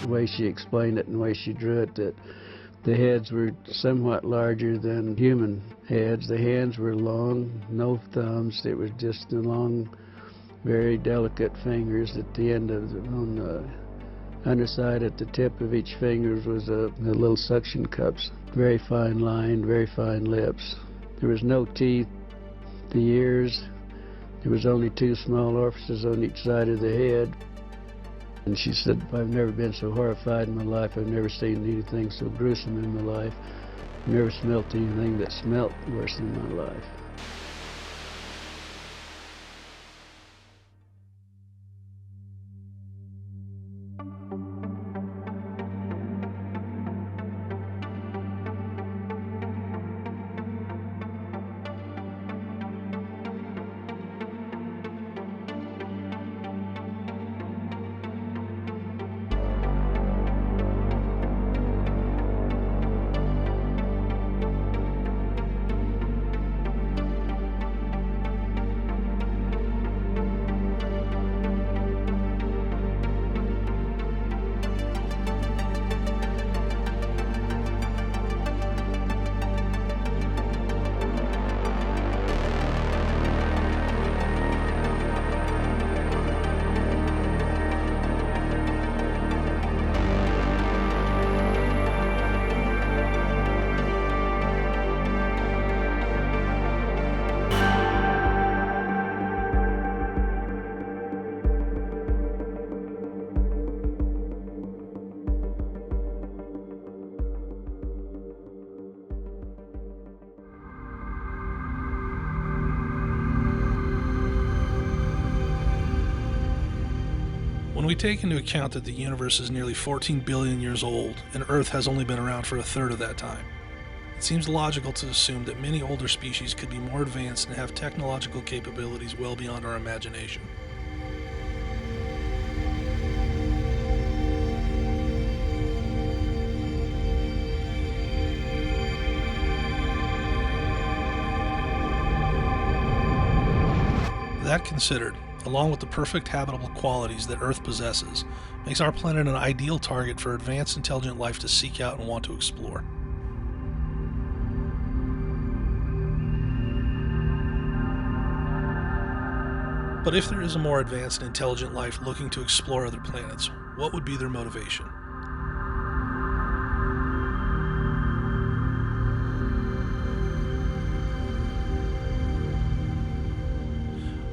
the way she explained it and the way she drew it, that the heads were somewhat larger than human heads. The hands were long, no thumbs. It was just the long, very delicate fingers at the end of them. On the underside at the tip of each finger was the little suction cups. Very fine line, very fine lips. There was no teeth. The ears, there was only 2 small orifices on each side of the head. And she said, I've never been so horrified in my life. I've never seen anything so gruesome in my life. I've never smelt anything that smelt worse in my life. When we take into account that the universe is nearly 14 billion years old and Earth has only been around for a third of that time, it seems logical to assume that many older species could be more advanced and have technological capabilities well beyond our imagination. That considered, along with the perfect habitable qualities that Earth possesses, makes our planet an ideal target for advanced intelligent life to seek out and want to explore. But if there is a more advanced and intelligent life looking to explore other planets, what would be their motivation?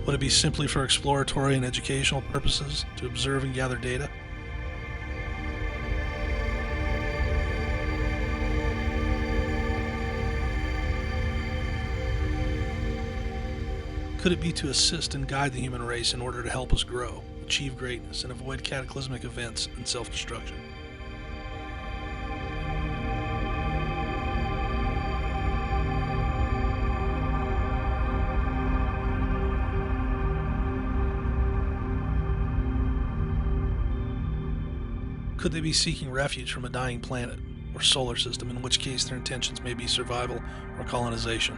Would it be simply for exploratory and educational purposes, to observe and gather data? Could it be to assist and guide the human race in order to help us grow, achieve greatness, and avoid cataclysmic events and self-destruction? Could they be seeking refuge from a dying planet or solar system, in which case their intentions may be survival or colonization?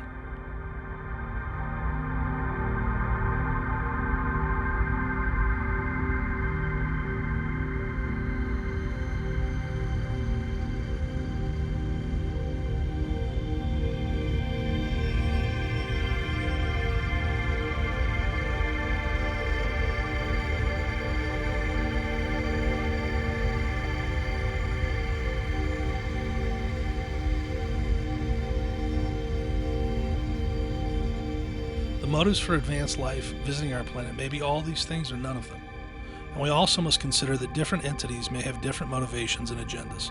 The motives for advanced life visiting our planet may be all these things or none of them, and we also must consider that different entities may have different motivations and agendas.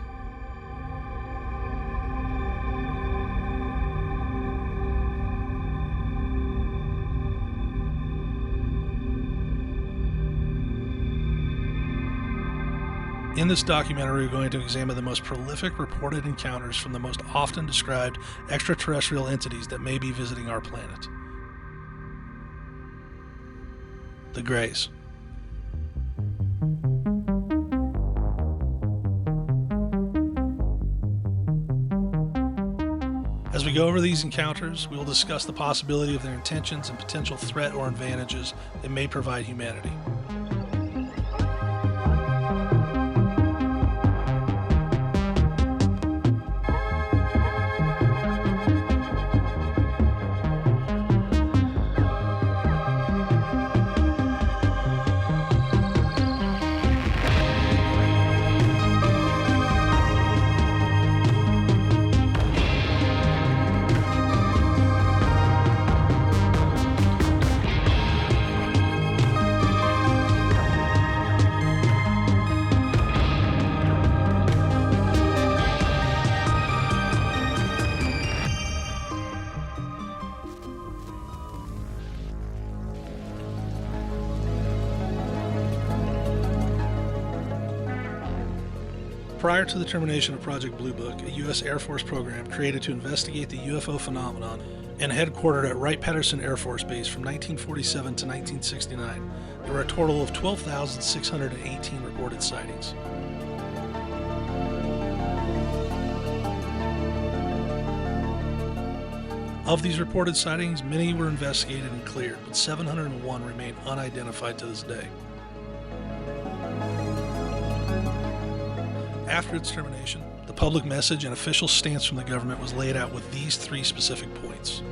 In this documentary, we're going to examine the most prolific reported encounters from the most often described extraterrestrial entities that may be visiting our planet. The GREYS. As we go over these encounters, we will discuss the possibility of their intentions and potential threat or advantages they may provide humanity. Prior to the termination of Project Blue Book, a U.S. Air Force program created to investigate the UFO phenomenon and headquartered at Wright-Patterson Air Force Base from 1947 to 1969, there were a total of 12,618 reported sightings. Of these reported sightings, many were investigated and cleared, but 701 remain unidentified to this day. After its termination, the public message and official stance from the government was laid out with these three specific points.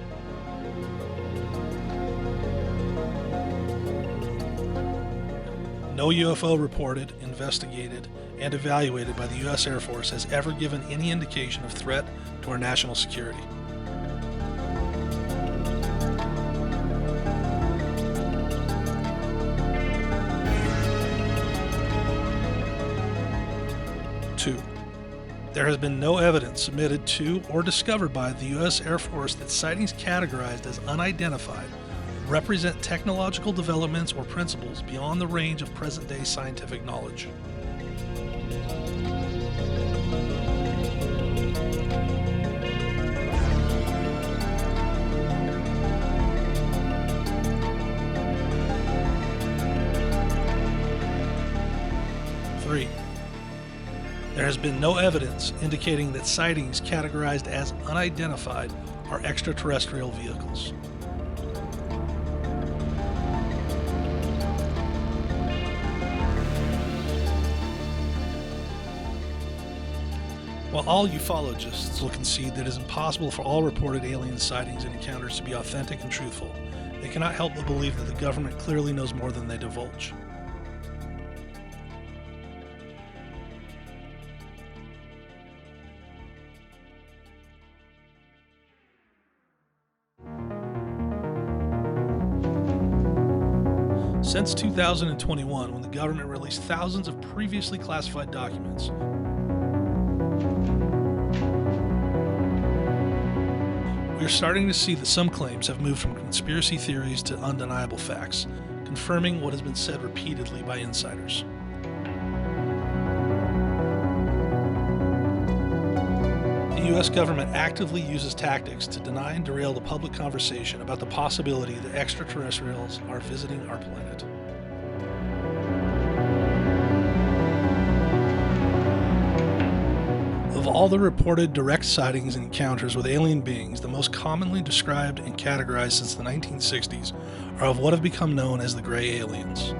No UFO reported, investigated, and evaluated by the U.S. Air Force has ever given any indication of threat to our national security. Two, there has been no evidence submitted to or discovered by the U.S. Air Force that sightings categorized as unidentified represent technological developments or principles beyond the range of present-day scientific knowledge. Three, there has been no evidence indicating that sightings categorized as unidentified are extraterrestrial vehicles. While all ufologists will concede that it is impossible for all reported alien sightings and encounters to be authentic and truthful, they cannot help but believe that the government clearly knows more than they divulge. Since 2021, when the government released thousands of previously classified documents, we are starting to see that some claims have moved from conspiracy theories to undeniable facts, confirming what has been said repeatedly by insiders. The U.S. government actively uses tactics to deny and derail the public conversation about the possibility that extraterrestrials are visiting our planet. Of all the reported direct sightings and encounters with alien beings, the most commonly described and categorized since the 1960s are of what have become known as the gray aliens.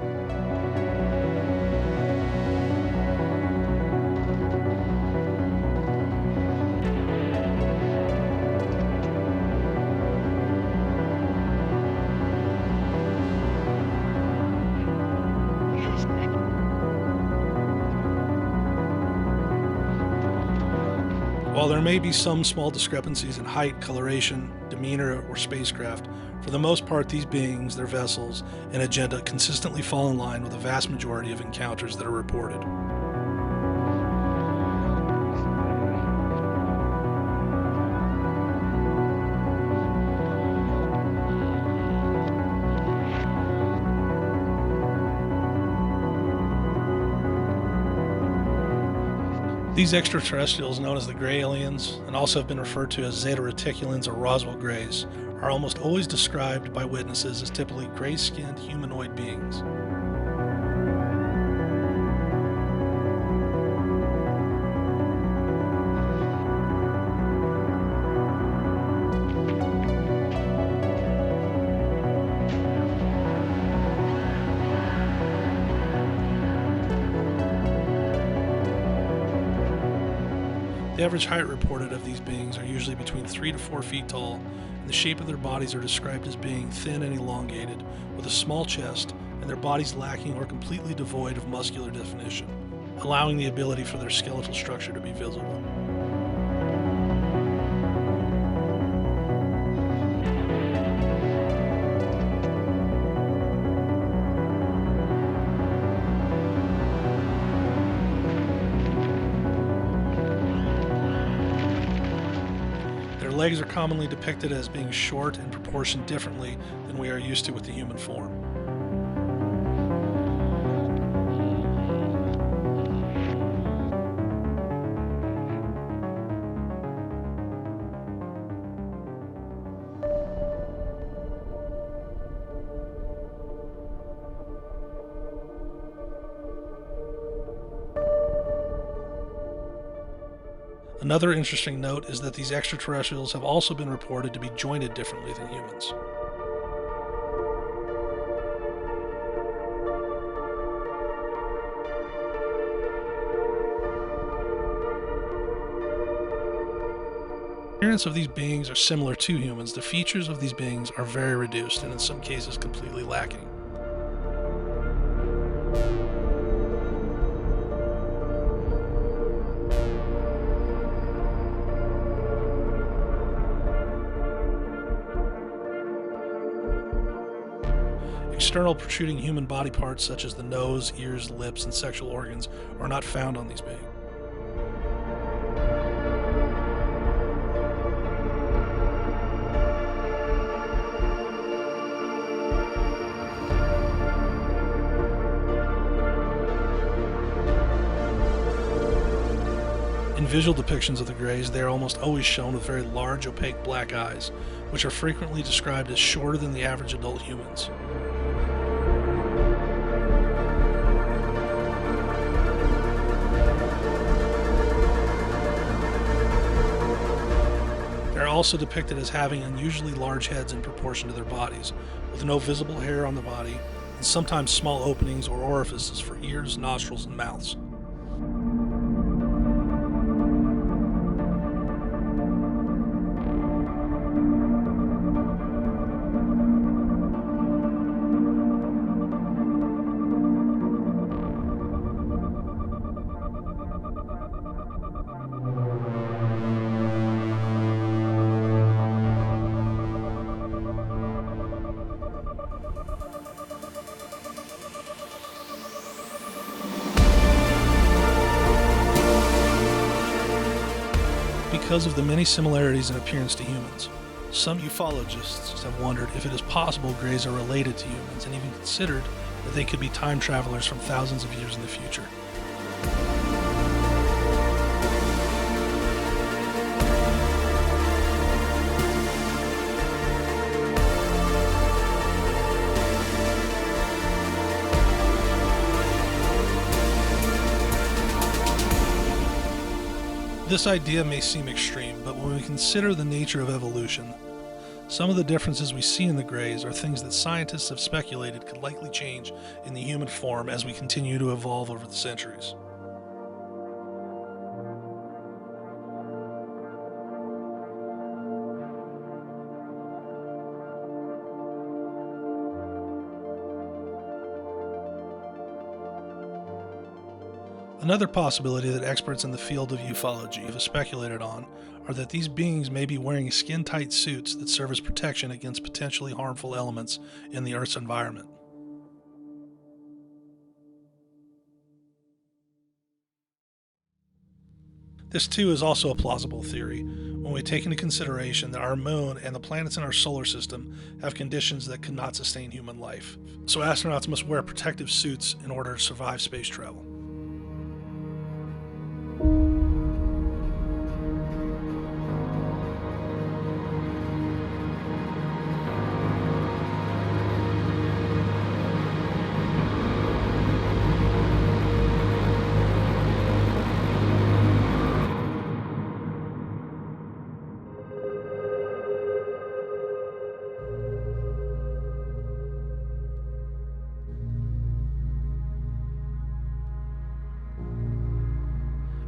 While there may be some small discrepancies in height, coloration, demeanor, or spacecraft, for the most part these beings, their vessels, and agenda consistently fall in line with the vast majority of encounters that are reported. These extraterrestrials, known as the gray aliens, and also have been referred to as Zeta Reticulans or Roswell Greys, are almost always described by witnesses as typically gray-skinned humanoid beings. The average height reported of these beings are usually between 3 to 4 feet tall, and the shape of their bodies are described as being thin and elongated, with a small chest, and their bodies lacking or completely devoid of muscular definition, allowing the ability for their skeletal structure to be visible. Legs are commonly depicted as being short and proportioned differently than we are used to with the human form. Another interesting note is that these extraterrestrials have also been reported to be jointed differently than humans. The appearance of these beings are similar to humans. The features of these beings are very reduced and in some cases completely lacking. External protruding human body parts such as the nose, ears, lips, and sexual organs are not found on these beings. In visual depictions of the Greys, they are almost always shown with very large, opaque black eyes, which are frequently described as shorter than the average adult humans. They are also depicted as having unusually large heads in proportion to their bodies, with no visible hair on the body, and sometimes small openings or orifices for ears, nostrils, and mouths. Because of the many similarities in appearance to humans, some ufologists have wondered if it is possible Greys are related to humans, and even considered that they could be time travelers from thousands of years in the future. This idea may seem extreme, but when we consider the nature of evolution, some of the differences we see in the Greys are things that scientists have speculated could likely change in the human form as we continue to evolve over the centuries. Another possibility that experts in the field of ufology have speculated on are that these beings may be wearing skin-tight suits that serve as protection against potentially harmful elements in the Earth's environment. This too is also a plausible theory when we take into consideration that our moon and the planets in our solar system have conditions that could not sustain human life, so astronauts must wear protective suits in order to survive space travel.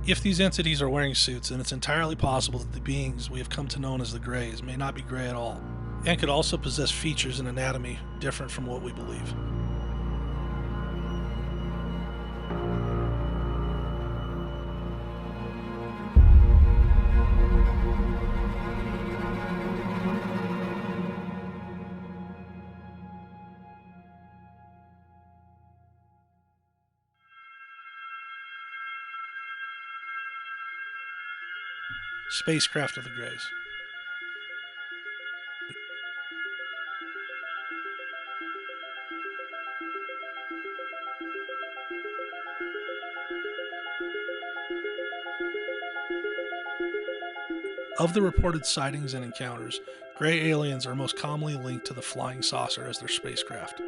If these entities are wearing suits, then it's entirely possible that the beings we have come to know as the Greys may not be Grey at all, and could also possess features and anatomy different from what we believe. Spacecraft of the Greys. Of the reported sightings and encounters, Grey aliens are most commonly linked to the flying saucer as their spacecraft.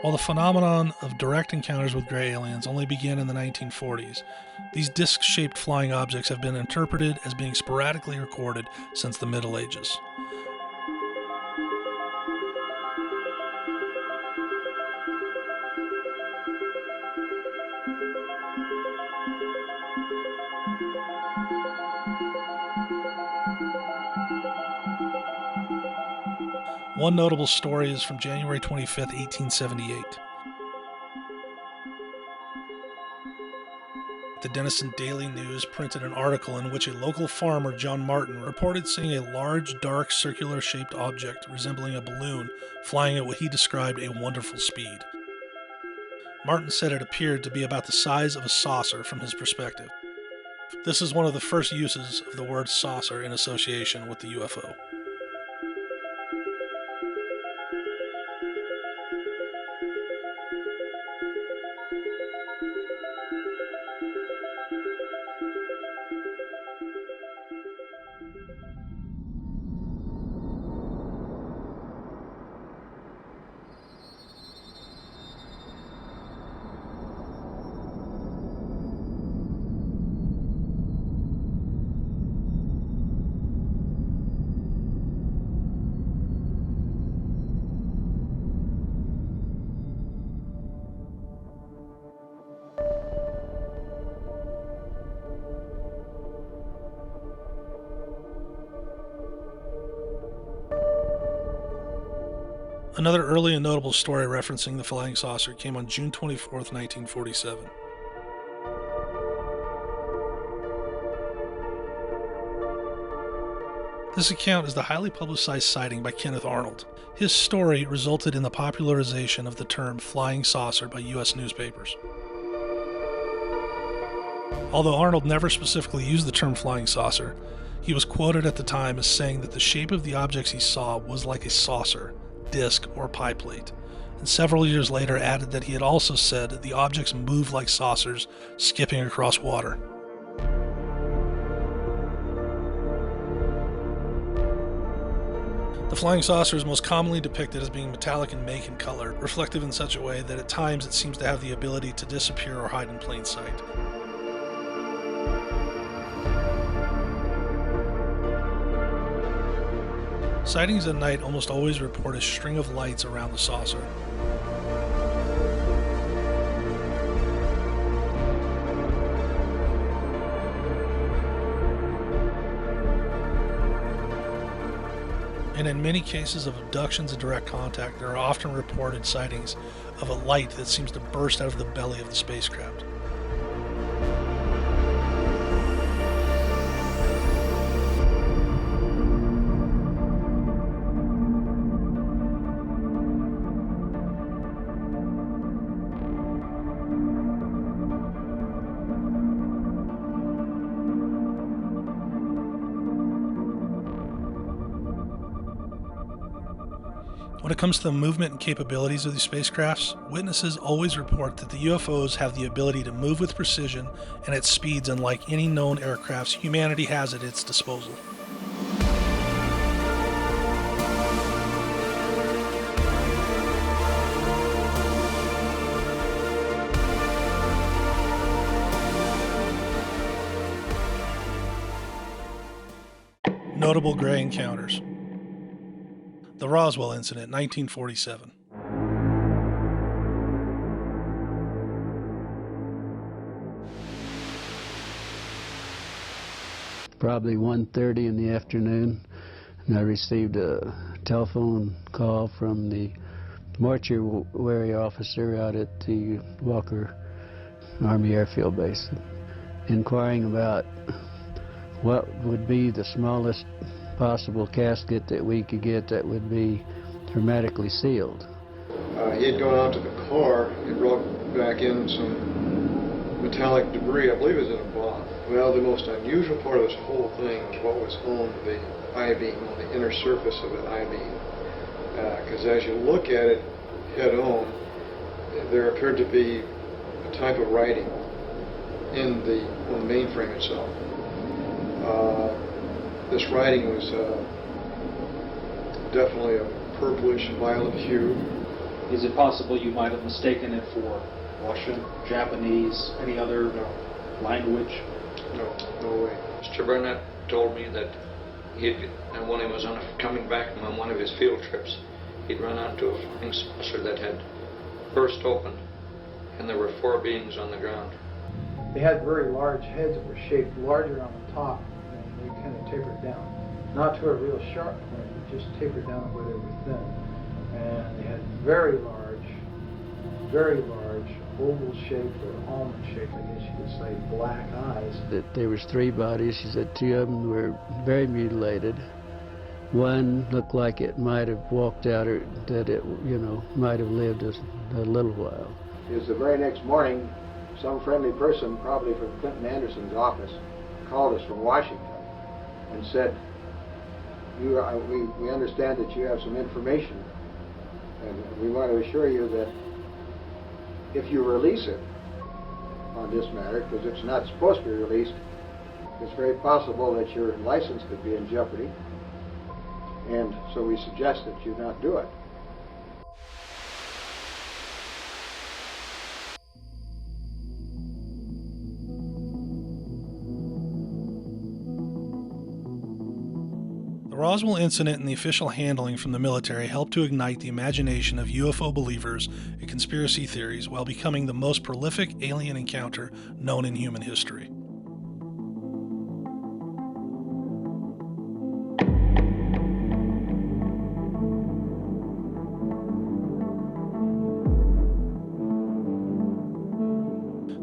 While the phenomenon of direct encounters with gray aliens only began in the 1940s, these disc-shaped flying objects have been interpreted as being sporadically recorded since the Middle Ages. One notable story is from January 25, 1878. The Denison Daily News printed an article in which a local farmer, John Martin, reported seeing a large, dark, circular-shaped object resembling a balloon flying at what he described a wonderful speed. Martin said it appeared to be about the size of a saucer from his perspective. This is one of the first uses of the word saucer in association with the UFO. Another early and notable story referencing the flying saucer came on June 24, 1947. This account is the highly publicized sighting by Kenneth Arnold. His story resulted in the popularization of the term flying saucer by U.S. newspapers. Although Arnold never specifically used the term flying saucer, he was quoted at the time as saying that the shape of the objects he saw was like a saucer, disc, or pie plate, and several years later added that he had also said the objects moved like saucers skipping across water. The flying saucer is most commonly depicted as being metallic in make and color, reflective in such a way that at times it seems to have the ability to disappear or hide in plain sight. Sightings at night almost always report a string of lights around the saucer. And in many cases of abductions and direct contact, there are often reported sightings of a light that seems to burst out of the belly of the spacecraft. When it comes to the movement and capabilities of these spacecrafts, witnesses always report that the UFOs have the ability to move with precision and at speeds unlike any known aircrafts humanity has at its disposal. Notable gray encounters. The Roswell Incident, 1947. Probably 1:30 in the afternoon, and I received a telephone call from the mortuary officer out at the Walker Army Airfield Base, inquiring about what would be the smallest possible casket that we could get that would be hermetically sealed. He had gone out to the car and brought back in some metallic debris. I believe it was in a box. Well, the most unusual part of this whole thing was what was on the I-beam, on the inner surface of the I-beam. Because as you look at it head on, there appeared to be a type of writing on the mainframe itself. This writing was definitely a purplish violet hue, Is it possible you might have mistaken it for Russian, Japanese, any other language? No way. Mr. Burnett told me that when he was coming back from one of his field trips, he'd run onto a flying saucer that had burst open, and there were 4 beings on the ground. They had very large heads that were shaped larger on the top, and they kind of tapered down. Not to a real sharp point, but just tapered down where they were thin. And they had very large, oval-shaped or almond-shaped, I guess you could say, black eyes. There was 3 bodies. She said 2 of them were very mutilated. One looked like it might have walked out, or that it, might have lived a little while. It was the very next morning, some friendly person, probably from Clinton Anderson's office, called us from Washington and said, we understand that you have some information, and we want to assure you that if you release it on this matter, because it's not supposed to be released, it's very possible that your license could be in jeopardy, and so we suggest that you not do it. The Roswell Incident and the official handling from the military helped to ignite the imagination of UFO believers and conspiracy theories while becoming the most prolific alien encounter known in human history.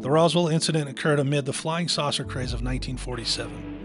The Roswell Incident occurred amid the flying saucer craze of 1947.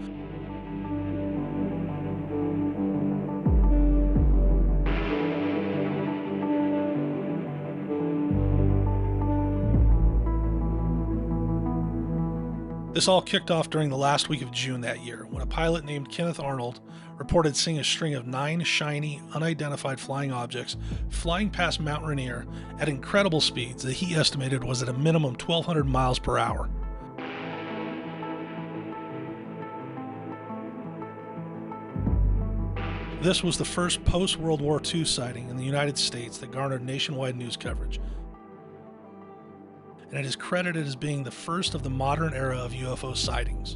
This all kicked off during the last week of June that year, when a pilot named Kenneth Arnold reported seeing a string of 9 shiny, unidentified flying objects flying past Mount Rainier at incredible speeds that he estimated was at a minimum 1,200 miles per hour. This was the first post-World War II sighting in the United States that garnered nationwide news coverage, and it is credited as being the first of the modern era of UFO sightings.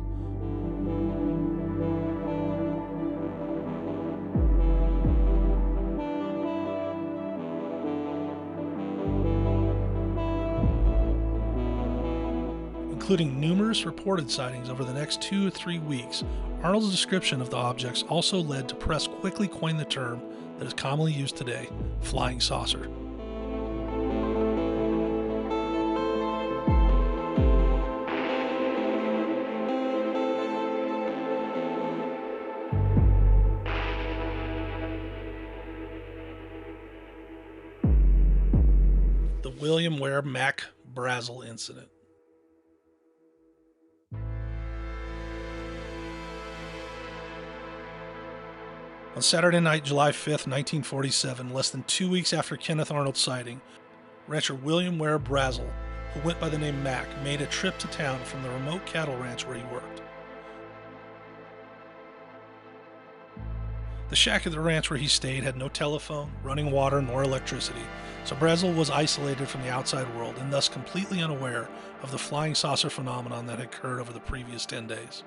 Including numerous reported sightings over the next 2 or 3 weeks, Arnold's description of the objects also led to press quickly coin the term that is commonly used today, flying saucer. The William Ware Mac Brazel Incident. On Saturday night, July 5th, 1947, less than 2 weeks after Kenneth Arnold's sighting, rancher William Ware Brazel, who went by the name Mac, made a trip to town from the remote cattle ranch where he worked. The shack at the ranch where he stayed had no telephone, running water, nor electricity, so Brazel was isolated from the outside world and thus completely unaware of the flying saucer phenomenon that had occurred over the previous 10 days.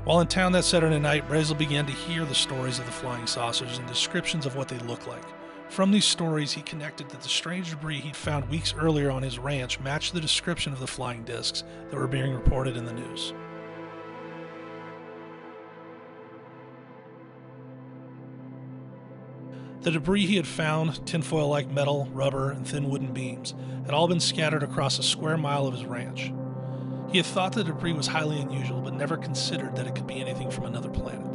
While in town that Saturday night, Brazel began to hear the stories of the flying saucers and descriptions of what they looked like. From these stories, he connected that the strange debris he'd found weeks earlier on his ranch matched the description of the flying discs that were being reported in the news. The debris he had found, tinfoil-like metal, rubber, and thin wooden beams, had all been scattered across a square mile of his ranch. He had thought the debris was highly unusual, but never considered that it could be anything from another planet.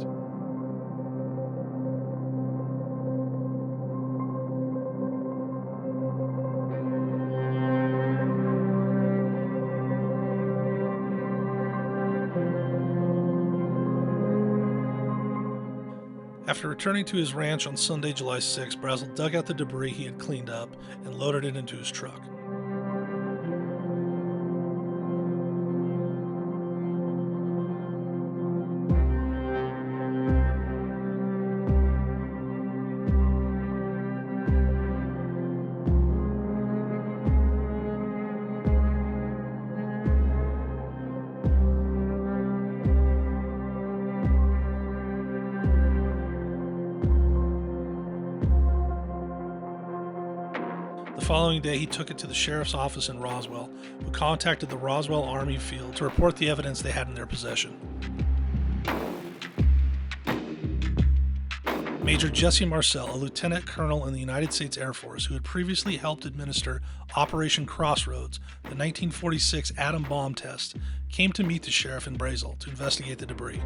After returning to his ranch on Sunday, July 6, Brazel dug out the debris he had cleaned up and loaded it into his truck. following day, he took it to the sheriff's office in Roswell, who contacted the Roswell Army Field to report the evidence they had in their possession. Major Jesse Marcel, a lieutenant colonel in the United States Air Force who had previously helped administer Operation Crossroads, the 1946 atom bomb test, came to meet the sheriff in Brazel to investigate the debris.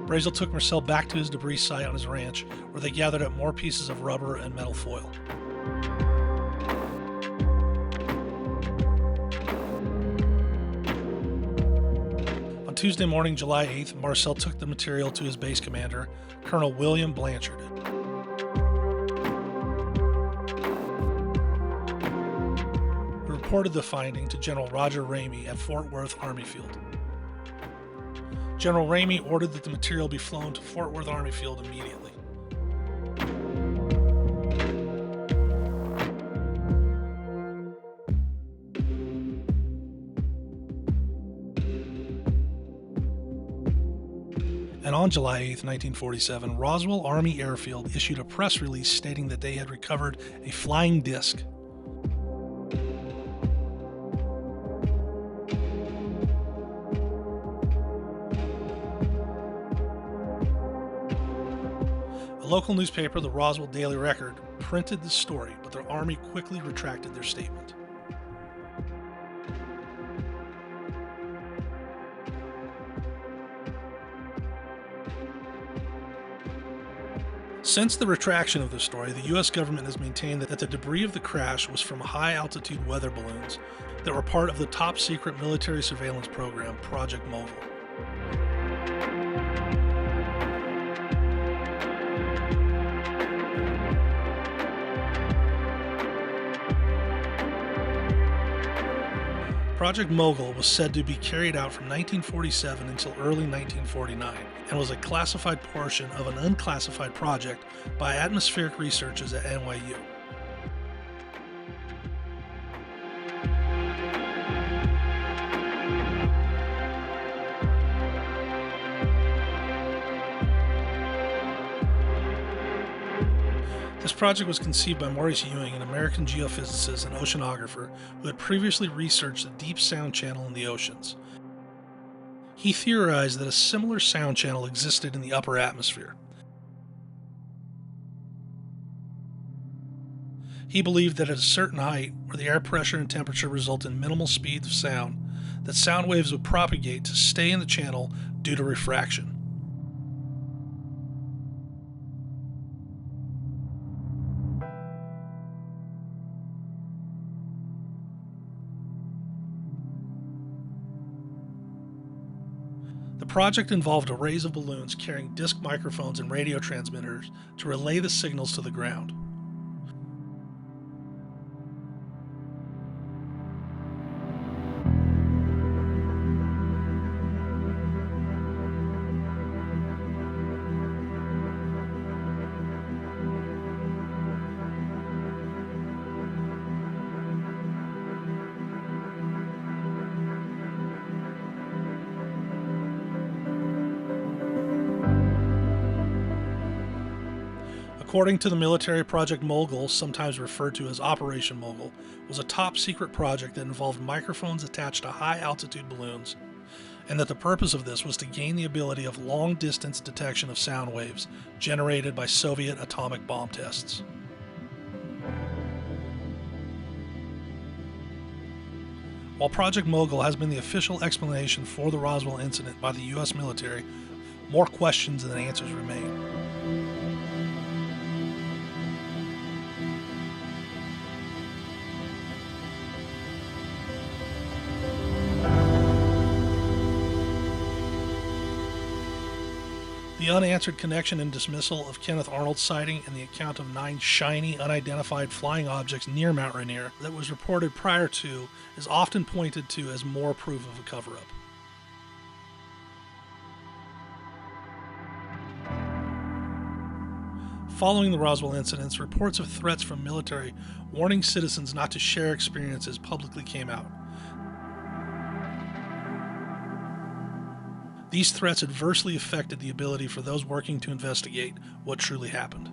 Brazel took Marcel back to his debris site on his ranch, where they gathered up more pieces of rubber and metal foil. On Tuesday morning, July 8th, Marcel took the material to his base commander, Colonel William Blanchard. He reported the finding to General Roger Ramey at Fort Worth Army Field. General Ramey ordered that the material be flown to Fort Worth Army Field immediately. And on July 8, 1947, Roswell Army Airfield issued a press release stating that they had recovered a flying disc. A local newspaper, the Roswell Daily Record, printed the story, but the Army quickly retracted their statement. Since the retraction of the story, the U.S. government has maintained that the debris of the crash was from high-altitude weather balloons that were part of the top-secret military surveillance program, Project Mogul. Project Mogul was said to be carried out from 1947 until early 1949 and was a classified portion of an unclassified project by atmospheric researchers at NYU. This project was conceived by Maurice Ewing, an American geophysicist and oceanographer who had previously researched the deep sound channel in the oceans. He theorized that a similar sound channel existed in the upper atmosphere. He believed that at a certain height, where the air pressure and temperature result in minimal speed of sound, that sound waves would propagate to stay in the channel due to refraction. The project involved arrays of balloons carrying disc microphones and radio transmitters to relay the signals to the ground. According to the military, Project Mogul, sometimes referred to as Operation Mogul, was a top-secret project that involved microphones attached to high-altitude balloons, and that the purpose of this was to gain the ability of long-distance detection of sound waves generated by Soviet atomic bomb tests. While Project Mogul has been the official explanation for the Roswell incident by the U.S. military, more questions than answers remain. The unanswered connection and dismissal of Kenneth Arnold's sighting and the account of 9 shiny, unidentified flying objects near Mount Rainier that was reported prior to is often pointed to as more proof of a cover-up. Following the Roswell incidents, reports of threats from military warning citizens not to share experiences publicly came out. These threats adversely affected the ability for those working to investigate what truly happened.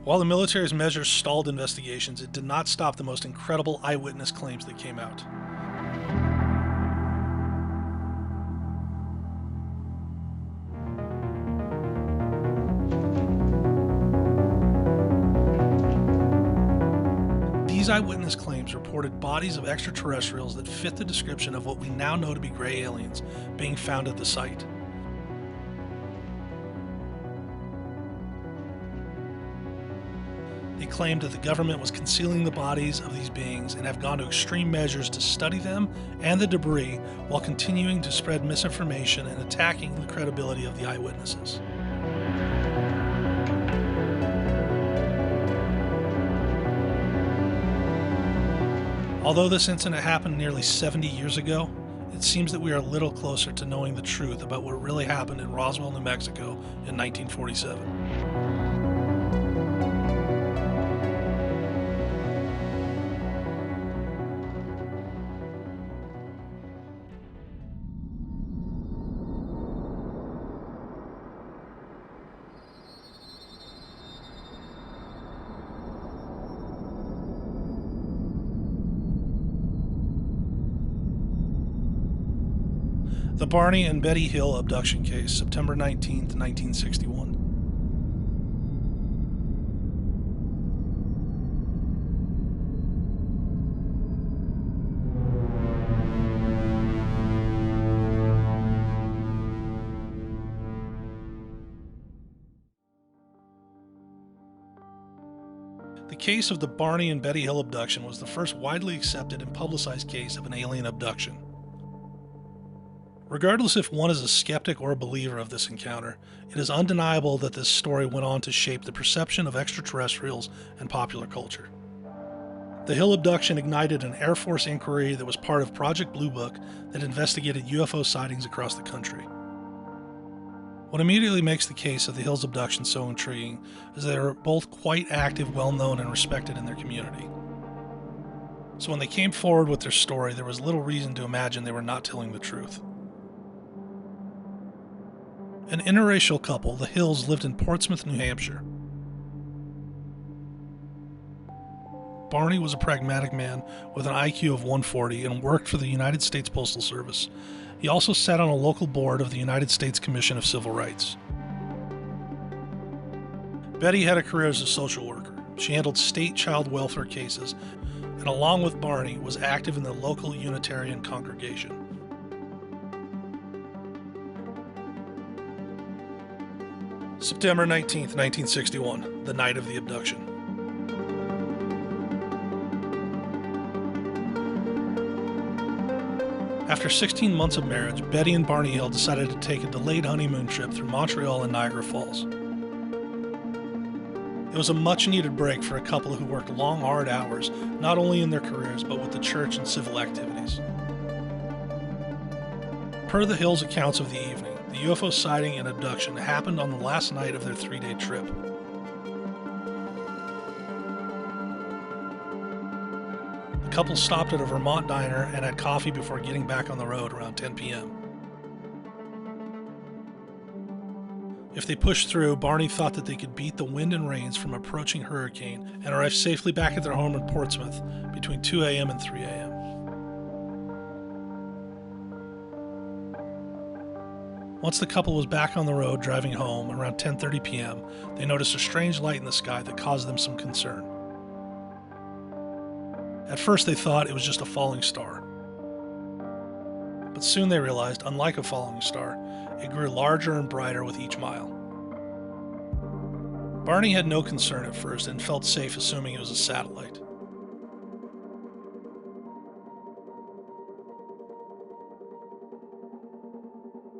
While the military's measures stalled investigations, it did not stop the most incredible eyewitness claims that came out. These eyewitness claims reported bodies of extraterrestrials that fit the description of what we now know to be gray aliens being found at the site. They claimed that the government was concealing the bodies of these beings and have gone to extreme measures to study them and the debris while continuing to spread misinformation and attacking the credibility of the eyewitnesses. Although this incident happened nearly 70 years ago, it seems that we are a little closer to knowing the truth about what really happened in Roswell, New Mexico in 1947. The Barney and Betty Hill abduction case, September 19, 1961. The case of the Barney and Betty Hill abduction was the first widely accepted and publicized case of an alien abduction. Regardless if one is a skeptic or a believer of this encounter, it is undeniable that this story went on to shape the perception of extraterrestrials and popular culture. The Hill abduction ignited an Air Force inquiry that was part of Project Blue Book that investigated UFO sightings across the country. What immediately makes the case of the Hill's abduction so intriguing is that they are both quite active, well-known, and respected in their community. So when they came forward with their story, there was little reason to imagine they were not telling the truth. An interracial couple, the Hills, lived in Portsmouth, New Hampshire. Barney was a pragmatic man with an IQ of 140 and worked for the United States Postal Service. He also sat on a local board of the United States Commission of Civil Rights. Betty had a career as a social worker. She handled state child welfare cases, and along with Barney, was active in the local Unitarian congregation. September 19, 1961, the night of the abduction. After 16 months of marriage, Betty and Barney Hill decided to take a delayed honeymoon trip through Montreal and Niagara Falls. It was a much-needed break for a couple who worked long, hard hours, not only in their careers, but with the church and civil activities. Per the Hills' accounts of the evening, the UFO sighting and abduction happened on the last night of their 3-day trip. The couple stopped at a Vermont diner and had coffee before getting back on the road around 10 p.m. If they pushed through, Barney thought that they could beat the wind and rains from approaching hurricane and arrive safely back at their home in Portsmouth between 2 a.m. and 3 a.m. Once the couple was back on the road driving home around 10:30 p.m., they noticed a strange light in the sky that caused them some concern. At first they thought it was just a falling star. But soon they realized, unlike a falling star, it grew larger and brighter with each mile. Barney had no concern at first and felt safe assuming it was a satellite.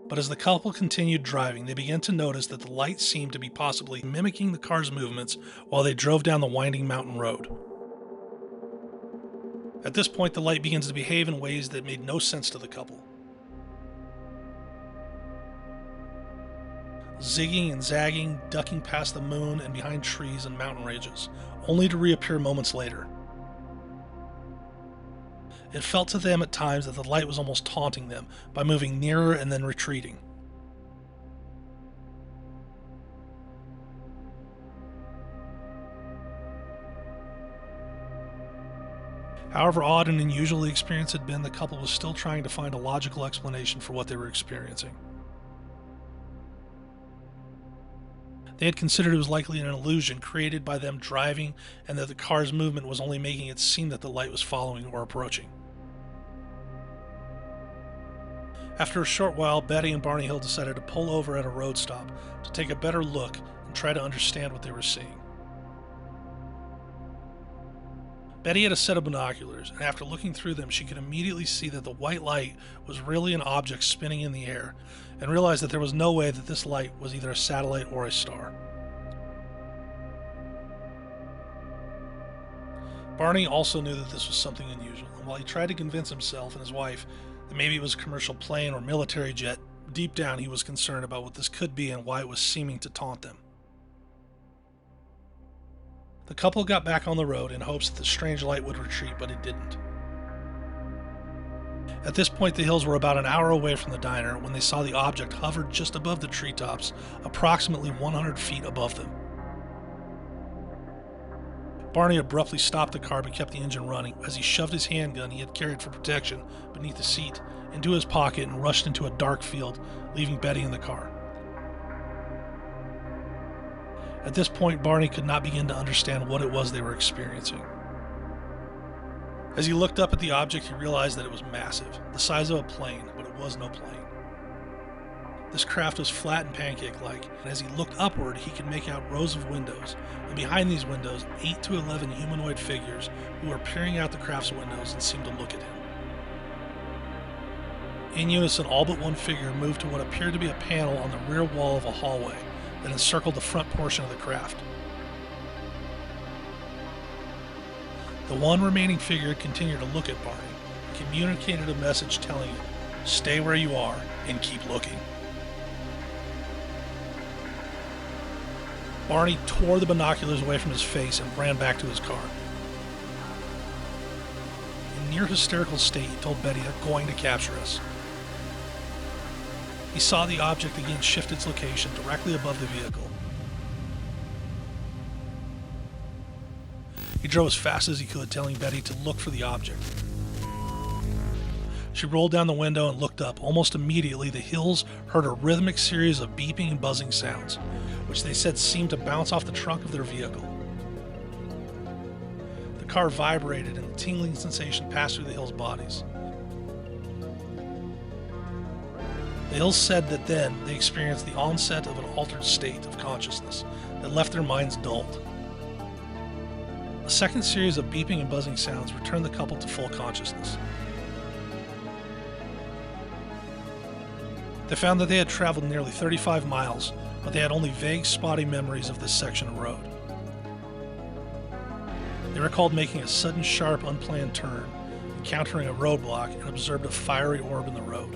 But as the couple continued driving, they began to notice that the light seemed to be possibly mimicking the car's movements while they drove down the winding mountain road. At this point, the light begins to behave in ways that made no sense to the couple. Zigging and zagging, ducking past the moon and behind trees and mountain ranges, only to reappear moments later. It felt to them at times that the light was almost taunting them by moving nearer and then retreating. However odd and unusual the experience had been, the couple was still trying to find a logical explanation for what they were experiencing. They had considered it was likely an illusion created by them driving, and that the car's movement was only making it seem that the light was following or approaching. After a short while, Betty and Barney Hill decided to pull over at a road stop to take a better look and try to understand what they were seeing. Betty had a set of binoculars, and after looking through them, she could immediately see that the white light was really an object spinning in the air, and realized that there was no way that this light was either a satellite or a star. Barney also knew that this was something unusual, and while he tried to convince himself and his wife that maybe it was a commercial plane or military jet, deep down he was concerned about what this could be and why it was seeming to taunt them. The couple got back on the road in hopes that the strange light would retreat, but it didn't. At this point, the Hills were about an hour away from the diner when they saw the object hovered just above the treetops, approximately 100 feet above them. Barney abruptly stopped the car but kept the engine running as he shoved his handgun he had carried for protection beneath the seat into his pocket and rushed into a dark field, leaving Betty in the car. At this point, Barney could not begin to understand what it was they were experiencing. As he looked up at the object, he realized that it was massive, the size of a plane, but it was no plane. This craft was flat and pancake-like, and as he looked upward, he could make out rows of windows, and behind these windows, 8 to 11 humanoid figures who were peering out the craft's windows and seemed to look at him. In unison, all but one figure moved to what appeared to be a panel on the rear wall of a hallway that encircled the front portion of the craft. The one remaining figure continued to look at Barney and communicated a message telling him, "Stay where you are and keep looking." Barney tore the binoculars away from his face and ran back to his car. In near hysterical state, he told Betty, "They're going to capture us." He saw the object again shift its location directly above the vehicle. He drove as fast as he could, telling Betty to look for the object. She rolled down the window and looked up. Almost immediately, the Hills heard a rhythmic series of beeping and buzzing sounds, which they said seemed to bounce off the trunk of their vehicle. The car vibrated and a tingling sensation passed through the Hills' bodies. The Hills said that then they experienced the onset of an altered state of consciousness that left their minds dulled. A second series of beeping and buzzing sounds returned the couple to full consciousness. They found that they had traveled nearly 35 miles, but they had only vague, spotty memories of this section of road. They recalled making a sudden, sharp, unplanned turn, encountering a roadblock, and observed a fiery orb in the road.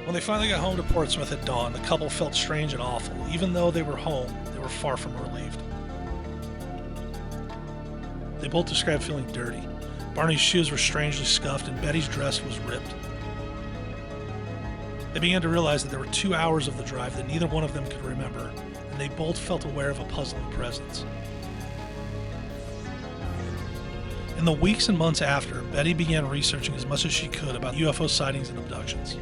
When they finally got home to Portsmouth at dawn, the couple felt strange and awful. Even though they were home, they were far from relieved. They both described feeling dirty. Barney's shoes were strangely scuffed, and Betty's dress was ripped. They began to realize that there were 2 hours of the drive that neither one of them could remember, and they both felt aware of a puzzling presence. In the weeks and months after, Betty began researching as much as she could about UFO sightings and abductions.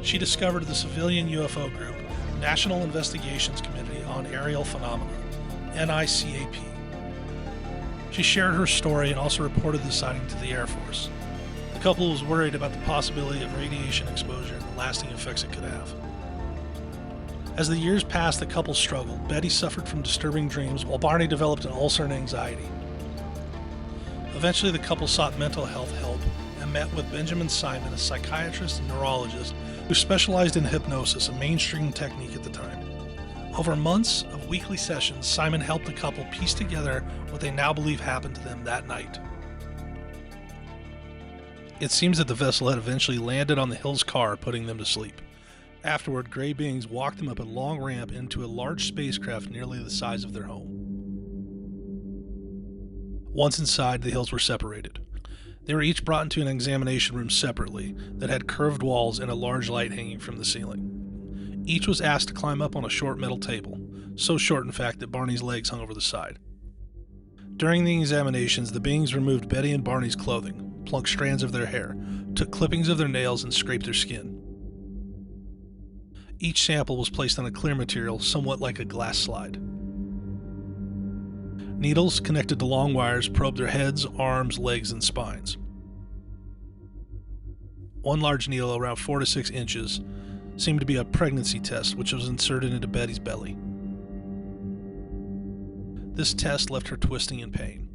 She discovered the civilian UFO group, National Investigations Committee on Aerial Phenomena, NICAP. She shared her story and also reported the sighting to the Air Force. The couple was worried about the possibility of radiation exposure and the lasting effects it could have. As the years passed, the couple struggled. Betty suffered from disturbing dreams, while Barney developed an ulcer and anxiety. Eventually, the couple sought mental health help and met with Benjamin Simon, a psychiatrist and neurologist who specialized in hypnosis, a mainstream technique at the time. Over months of weekly sessions, Simon helped the couple piece together what they now believe happened to them that night. It seems that the vessel had eventually landed on the Hills' car, putting them to sleep. Afterward, gray beings walked them up a long ramp into a large spacecraft nearly the size of their home. Once inside, the Hills were separated. They were each brought into an examination room separately that had curved walls and a large light hanging from the ceiling. Each was asked to climb up on a short metal table, so short in fact that Barney's legs hung over the side. During the examinations, the beings removed Betty and Barney's clothing, plucked strands of their hair, took clippings of their nails, and scraped their skin. Each sample was placed on a clear material, somewhat like a glass slide. Needles connected to long wires probed their heads, arms, legs, and spines. One large needle, around 4 to 6 inches, seemed to be a pregnancy test, which was inserted into Betty's belly. This test left her twisting in pain.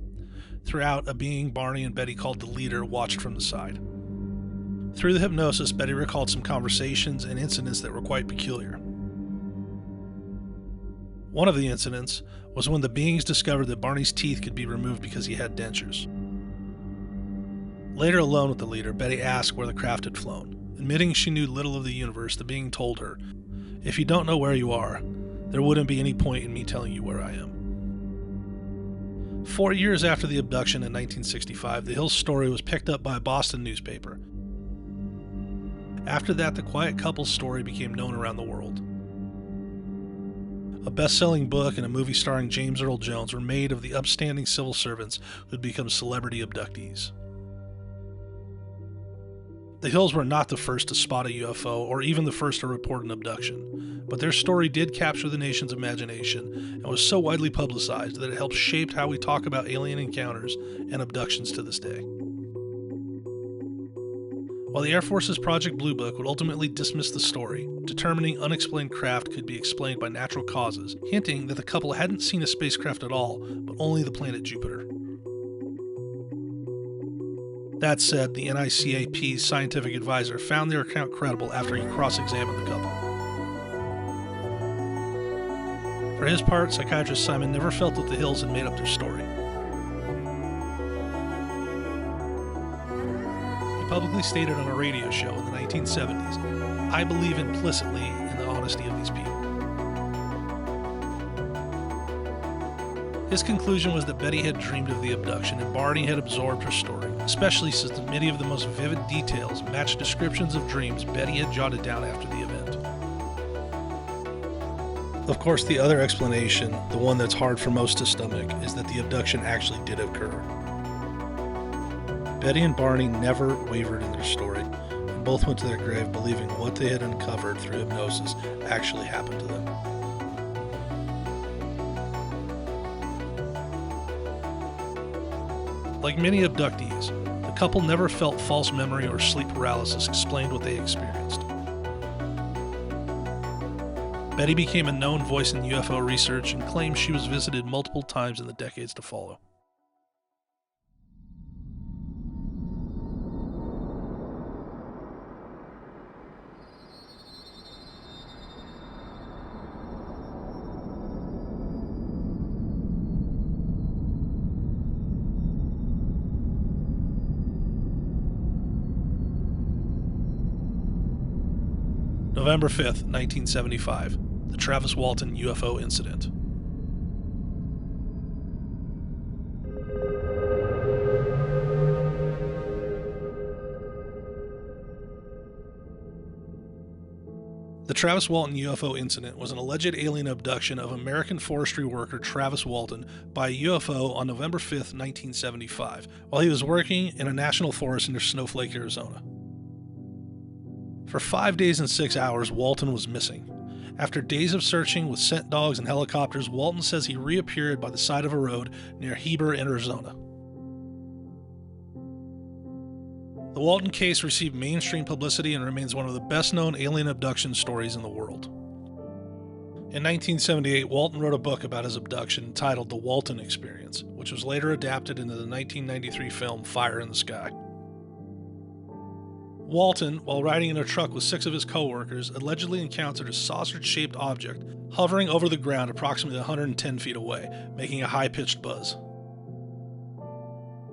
Throughout, a being Barney and Betty called the Leader watched from the side. Through the hypnosis, Betty recalled some conversations and incidents that were quite peculiar. One of the incidents was when the beings discovered that Barney's teeth could be removed because he had dentures. Later, alone with the Leader, Betty asked where the craft had flown. Admitting she knew little of the universe, the being told her, "If you don't know where you are, there wouldn't be any point in me telling you where I am." 4 years after the abduction in 1965, the Hills' story was picked up by a Boston newspaper. After that, the quiet couple's story became known around the world. A best-selling book and a movie starring James Earl Jones were made of the upstanding civil servants who had become celebrity abductees. The Hills were not the first to spot a UFO or even the first to report an abduction, but their story did capture the nation's imagination and was so widely publicized that it helped shape how we talk about alien encounters and abductions to this day. While the Air Force's Project Blue Book would ultimately dismiss the story, determining unexplained craft could be explained by natural causes, hinting that the couple hadn't seen a spacecraft at all, but only the planet Jupiter. That said, the NICAP's scientific advisor found their account credible after he cross-examined the couple. For his part, psychiatrist Simon never felt that the Hills had made up their story. He publicly stated on a radio show in the 1970s, "I believe implicitly in the honesty of these people." His conclusion was that Betty had dreamed of the abduction and Barney had absorbed her story, especially since many of the most vivid details matched descriptions of dreams Betty had jotted down after the event. Of course, the other explanation, the one that's hard for most to stomach, is that the abduction actually did occur. Betty and Barney never wavered in their story, and both went to their grave believing what they had uncovered through hypnosis actually happened to them. Like many abductees, the couple never felt false memory or sleep paralysis explained what they experienced. Betty became a known voice in UFO research and claims she was visited multiple times in the decades to follow. November 5th, 1975, the Travis Walton UFO Incident. The Travis Walton UFO incident was an alleged alien abduction of American forestry worker Travis Walton by a UFO on November 5th, 1975, while he was working in a national forest near Snowflake, Arizona. For 5 days and 6 hours, Walton was missing. After days of searching with scent dogs and helicopters, Walton says he reappeared by the side of a road near Heber, Arizona. The Walton case received mainstream publicity and remains one of the best-known alien abduction stories in the world. In 1978, Walton wrote a book about his abduction entitled The Walton Experience, which was later adapted into the 1993 film Fire in the Sky. Walton, while riding in a truck with 6 of his co-workers, allegedly encountered a saucer-shaped object hovering over the ground approximately 110 feet away, making a high-pitched buzz.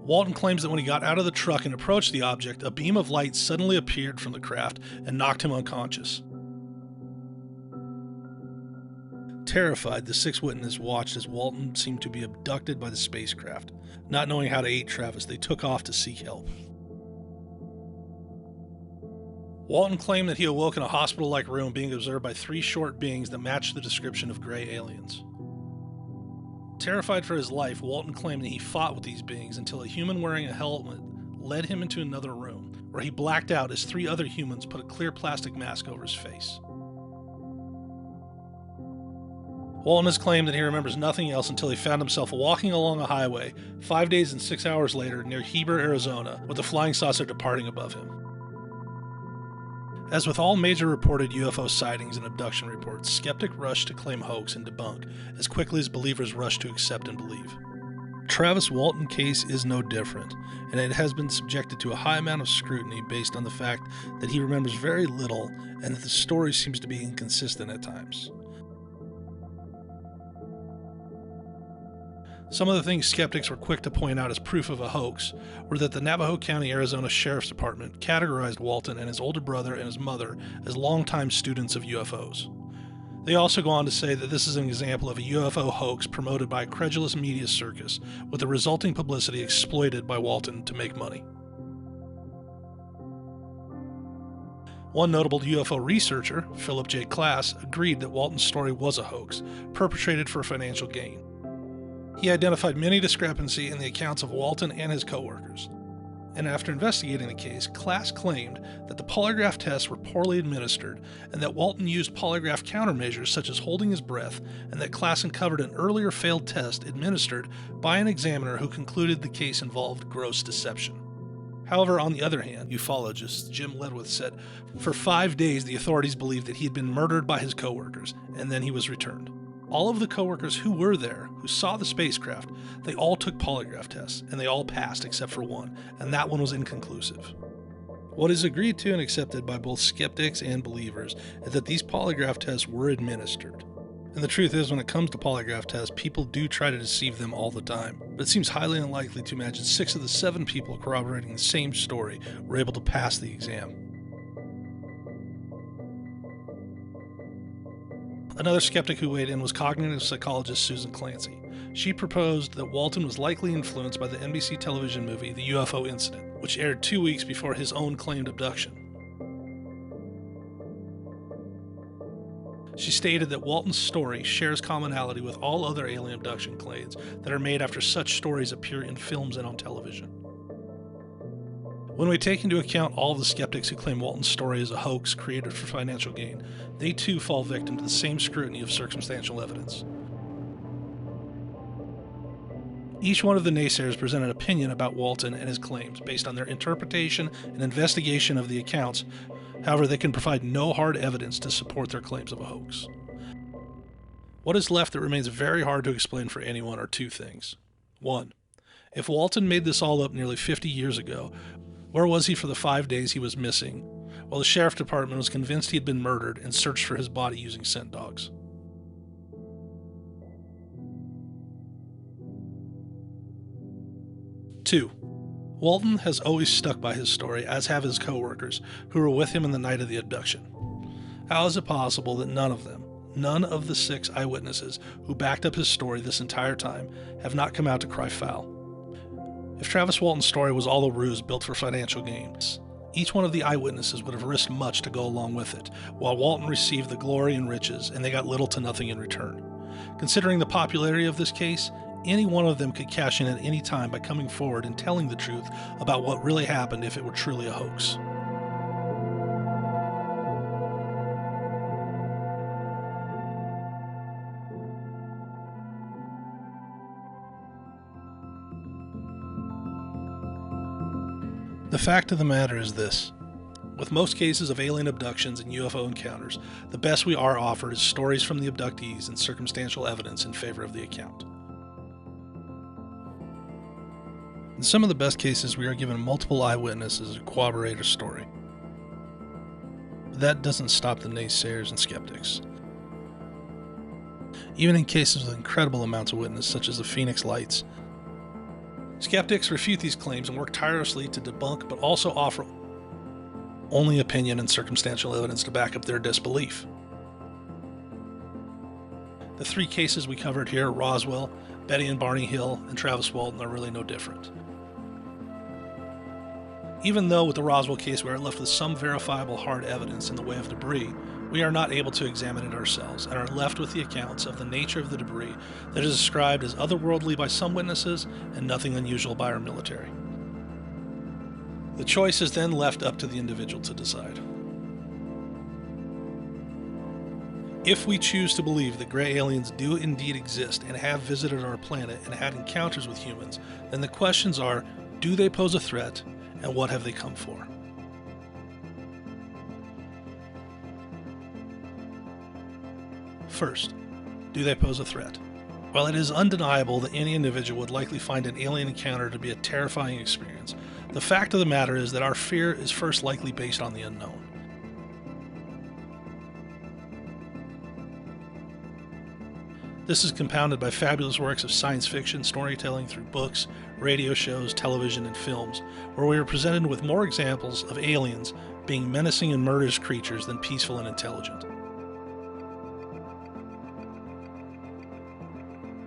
Walton claims that when he got out of the truck and approached the object, a beam of light suddenly appeared from the craft and knocked him unconscious. Terrified, the 6 witnesses watched as Walton seemed to be abducted by the spacecraft. Not knowing how to aid Travis, they took off to seek help. Walton claimed that he awoke in a hospital-like room being observed by 3 short beings that matched the description of gray aliens. Terrified for his life, Walton claimed that he fought with these beings until a human wearing a helmet led him into another room, where he blacked out as 3 other humans put a clear plastic mask over his face. Walton has claimed that he remembers nothing else until he found himself walking along a highway 5 days and 6 hours later near Heber, Arizona, with a flying saucer departing above him. As with all major reported UFO sightings and abduction reports, skeptics rush to claim hoax and debunk as quickly as believers rush to accept and believe. Travis Walton case is no different, and it has been subjected to a high amount of scrutiny based on the fact that he remembers very little and that the story seems to be inconsistent at times. Some of the things skeptics were quick to point out as proof of a hoax were that the Navajo County, Arizona Sheriff's Department categorized Walton and his older brother and his mother as longtime students of UFOs. They also go on to say that this is an example of a UFO hoax promoted by a credulous media circus, with the resulting publicity exploited by Walton to make money. One notable UFO researcher, Philip J. Klass, agreed that Walton's story was a hoax, perpetrated for financial gain. He identified many discrepancies in the accounts of Walton and his co-workers. And after investigating the case, Klass claimed that the polygraph tests were poorly administered and that Walton used polygraph countermeasures such as holding his breath, and that Klass uncovered an earlier failed test administered by an examiner who concluded the case involved gross deception. However, on the other hand, ufologist Jim Ledwith said, for 5 days the authorities believed that he had been murdered by his co-workers, and then he was returned. All of the co-workers who were there, who saw the spacecraft, they all took polygraph tests, and they all passed except for one, and that one was inconclusive. What is agreed to and accepted by both skeptics and believers is that these polygraph tests were administered. And the truth is, when it comes to polygraph tests, people do try to deceive them all the time. But it seems highly unlikely to imagine 6 of the 7 people corroborating the same story were able to pass the exam. Another skeptic who weighed in was cognitive psychologist Susan Clancy. She proposed that Walton was likely influenced by the NBC television movie The UFO Incident, which aired 2 weeks before his own claimed abduction. She stated that Walton's story shares commonality with all other alien abduction claims that are made after such stories appear in films and on television. When we take into account all the skeptics who claim Walton's story is a hoax created for financial gain, they too fall victim to the same scrutiny of circumstantial evidence. Each one of the naysayers present an opinion about Walton and his claims based on their interpretation and investigation of the accounts. However, they can provide no hard evidence to support their claims of a hoax. What is left that remains very hard to explain for anyone are 2 things. 1. If Walton made this all up nearly 50 years ago, where was he for the 5 days he was missing, while the sheriff department was convinced he had been murdered and searched for his body using scent dogs? 2. Walton has always stuck by his story, as have his co-workers, who were with him in the night of the abduction. How is it possible that none of the 6 eyewitnesses who backed up his story this entire time, have not come out to cry foul? If Travis Walton's story was all a ruse built for financial gains, each one of the eyewitnesses would have risked much to go along with it, while Walton received the glory and riches, and they got little to nothing in return. Considering the popularity of this case, any one of them could cash in at any time by coming forward and telling the truth about what really happened if it were truly a hoax. The fact of the matter is this. With most cases of alien abductions and UFO encounters, the best we are offered is stories from the abductees and circumstantial evidence in favor of the account. In some of the best cases, we are given multiple eyewitnesses who corroborate a story. But that doesn't stop the naysayers and skeptics. Even in cases with incredible amounts of witness, such as the Phoenix Lights, skeptics refute these claims and work tirelessly to debunk, but also offer only opinion and circumstantial evidence to back up their disbelief. The three cases we covered here, Roswell, Betty and Barney Hill, and Travis Walton, are really no different. Even though with the Roswell case we are left with some verifiable hard evidence in the way of debris, we are not able to examine it ourselves and are left with the accounts of the nature of the debris that is described as otherworldly by some witnesses and nothing unusual by our military. The choice is then left up to the individual to decide. If we choose to believe that gray aliens do indeed exist and have visited our planet and had encounters with humans, then the questions are, do they pose a threat, and what have they come for? First, do they pose a threat? While it is undeniable that any individual would likely find an alien encounter to be a terrifying experience, the fact of the matter is that our fear is first likely based on the unknown. This is compounded by fabulous works of science fiction storytelling through books, radio shows, television, and films, where we are presented with more examples of aliens being menacing and murderous creatures than peaceful and intelligent.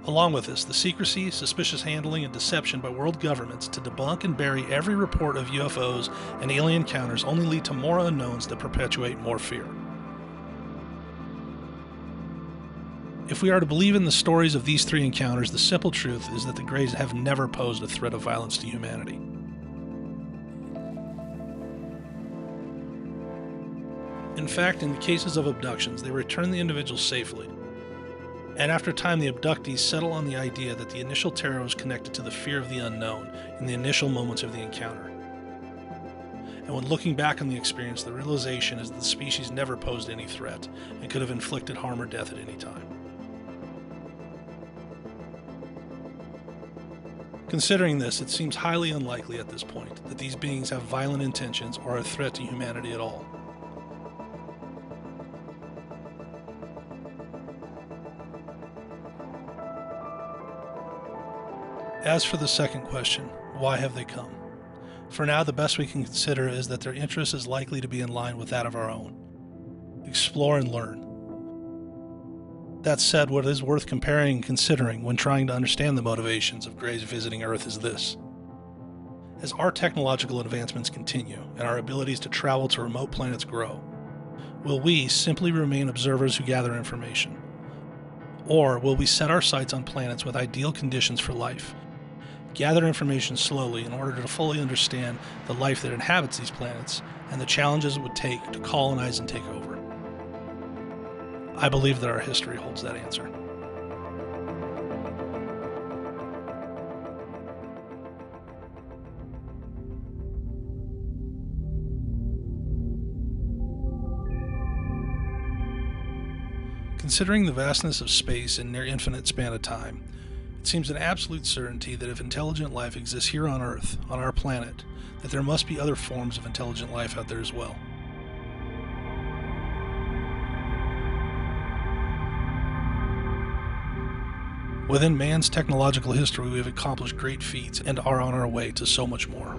Along with this, the secrecy, suspicious handling, and deception by world governments to debunk and bury every report of UFOs and alien encounters only lead to more unknowns that perpetuate more fear. If we are to believe in the stories of these three encounters, the simple truth is that the Greys have never posed a threat of violence to humanity. In fact, in the cases of abductions, they return the individuals safely. And after time, the abductees settle on the idea that the initial terror was connected to the fear of the unknown in the initial moments of the encounter. And when looking back on the experience, the realization is that the species never posed any threat and could have inflicted harm or death at any time. Considering this, it seems highly unlikely at this point that these beings have violent intentions or are a threat to humanity at all. As for the second question, why have they come? For now, the best we can consider is that their interest is likely to be in line with that of our own. Explore and learn. That said, what is worth comparing and considering when trying to understand the motivations of Greys visiting Earth is this. As our technological advancements continue and our abilities to travel to remote planets grow, will we simply remain observers who gather information? Or will we set our sights on planets with ideal conditions for life, gather information slowly in order to fully understand the life that inhabits these planets and the challenges it would take to colonize and take over? I believe that our history holds that answer. Considering the vastness of space and near infinite span of time, it seems an absolute certainty that if intelligent life exists here on Earth, on our planet, that there must be other forms of intelligent life out there as well. Within man's technological history, we have accomplished great feats and are on our way to so much more.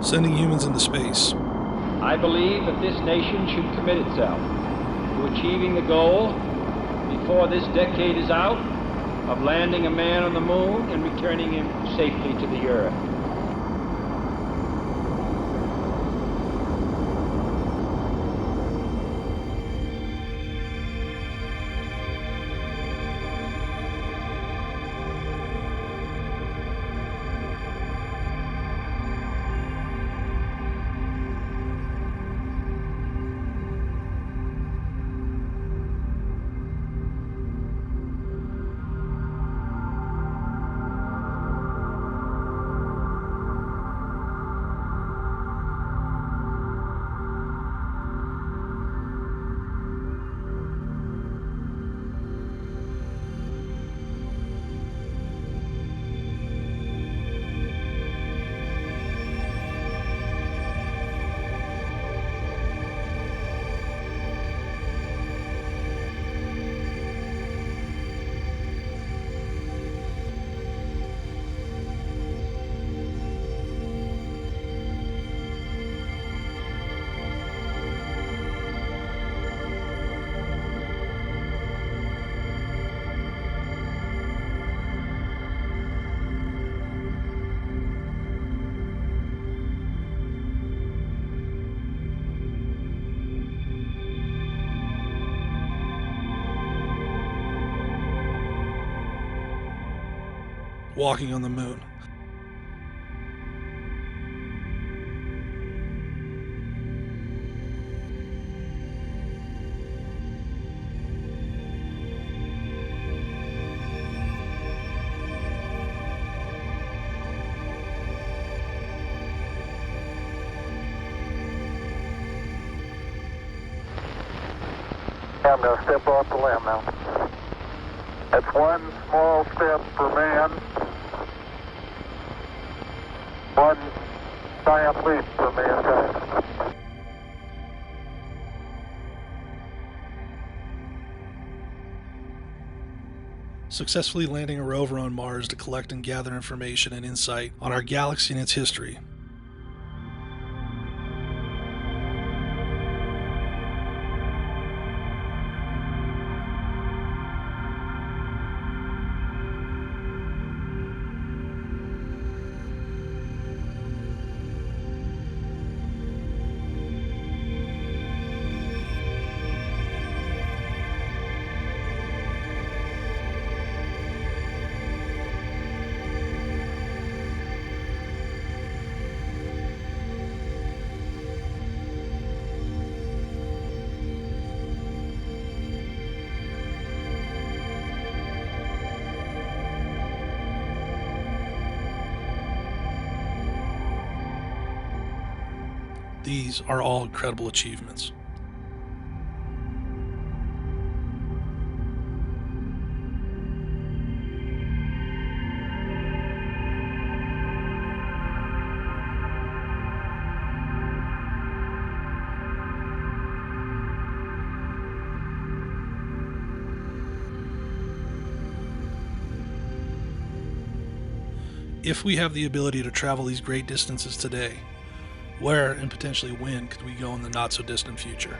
Sending humans into space. I believe that this nation should commit itself to achieving the goal, before this decade is out, of landing a man on the moon and returning him safely to the Earth. walking on the moon. I'm going to step off the limb now. That's one small step for man, one giant leap for mankind. Successfully landing a rover on Mars to collect and gather information and insight on our galaxy and its history. These are all incredible achievements. If we have the ability to travel these great distances today, where and potentially when could we go in the not-so-distant future?